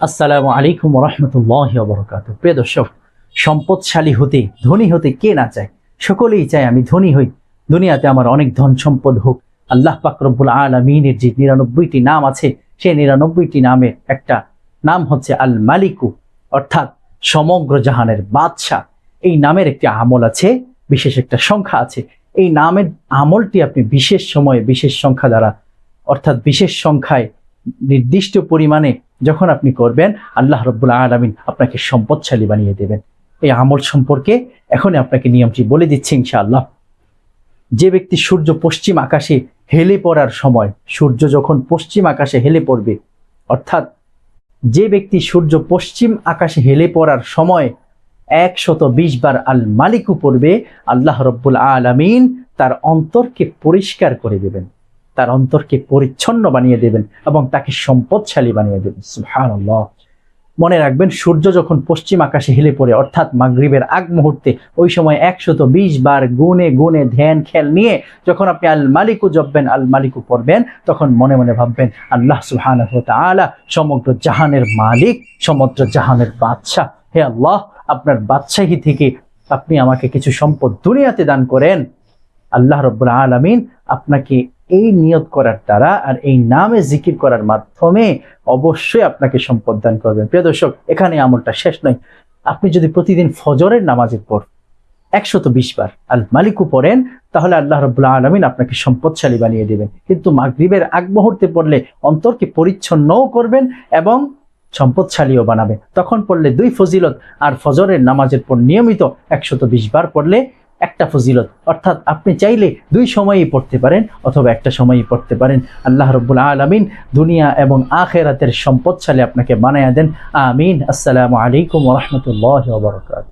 আসসালামু আলাইকুম রহমতুল্লাহি ওয়া বারাকাতুহু। প্রিয় দর্শক, সম্পদশালী হতে, ধনী হতে কে না চায়? সকলেই চায় আমি ধনী হই, দুনিয়াতে আমার অনেক ধন সম্পদ হোক। আল্লাহ পাক রব্বুল আলামিনের যে 99টি নাম আছে, সেই 99টি নামের একটা নাম হচ্ছে আল মালিকু, অর্থাৎ সমগ্র জাহানের বাদশাহ। এই নামের একটি আমল আছে, বিশেষ একটা সংখ্যা আছে। এই নামের আমলটি আপনি বিশেষ সময়ে বিশেষ সংখ্যা দ্বারা, অর্থাৎ বিশেষ সংখ্যায় নির্দিষ্ট পরিমাণে যখন আপনি করবেন, আল্লাহ রাব্বুল আলামিন আপনাকে সম্পদশালী বানিয়ে দেবেন। এই আমল সম্পর্কে এখন আপনাকে নিয়মটি বলে দিচ্ছি ইনশাআল্লাহ। যে ব্যক্তি সূর্য পশ্চিম আকাশে হেলে পড়ার সময়, সূর্য যখন পশ্চিম আকাশে হেলে পড়বে, অর্থাৎ যে ব্যক্তি সূর্য পশ্চিম আকাশে হেলে পড়ার সময় 120 বার আল মালিকু পড়বে, আল্লাহ রাব্বুল আলামিন তার অন্তরকে পরিষ্কার করে দেবেন, তার অন্তরকে পরিচ্ছন্ন বানিয়ে দেবেন এবং তাকে সম্পদশালী বানিয়ে দেবেন। সুবহানাল্লাহ। মনে রাখবেন, সূর্য যখন পশ্চিম আকাশে হেলে পড়ে, অর্থাৎ মাগরিবের আগ মুহূর্তে, ওই সময় 120 বার গুনে গুনে ধ্যান খেয়াল নিয়ে যখন আপনি আল মালিকু জপবেন, আল মালিকু পড়বেন, তখন মনে মনে ভাববেন, আল্লাহ সুবহানাহু ওয়া তাআলা সমগ্র জাহানের মালিক, সমগ্র জাহানের বাদশাহ। হে আল্লাহ, আপনার বাদশাহী থেকে আপনি আমাকে কিছু সম্পদ দুনিয়াতে দান করেন। আল্লাহ রাব্বুল আলামিন আপনাকে এই নিয়ত করার দ্বারা আর এই নামে জিকির করার মাধ্যমে অবশ্যই আপনাকে সম্পদ দান করবেন। প্রিয় দর্শক, এখানে আমলটা শেষ নয়। আপনি যদি প্রতিদিন ফজরের নামাজের পর 120 বার আল মালিকু পড়েন, তাহলে আল্লাহ রাব্বুল আলামিন আপনাকে সম্পদশালী বানিয়ে দেবেন। কিন্তু মাগরিবের আগ মুহূর্তে পড়লে অন্তরকে পরিচ্ছন্নও করবেন এবং সম্পদশালীও বানাবেন। তখন পড়লে 2 ফজিলত, আর ফজরের নামাজের পর নিয়মিত 120 বার পড়লে একটা ফজিলত। অর্থাৎ আপনি চাইলে 2 সময়ই পড়তে পারেন অথবা একটা সময়ই পড়তে পারেন। আল্লাহ রাব্বুল আলামিন দুনিয়া এবং আখিরাতের সম্পদশালী আপনাকে বানায়া দেন। আমিন। আসসালামু আলাইকুম ওয়া রাহমাতুল্লাহি ওয়া বারাকাতুহু।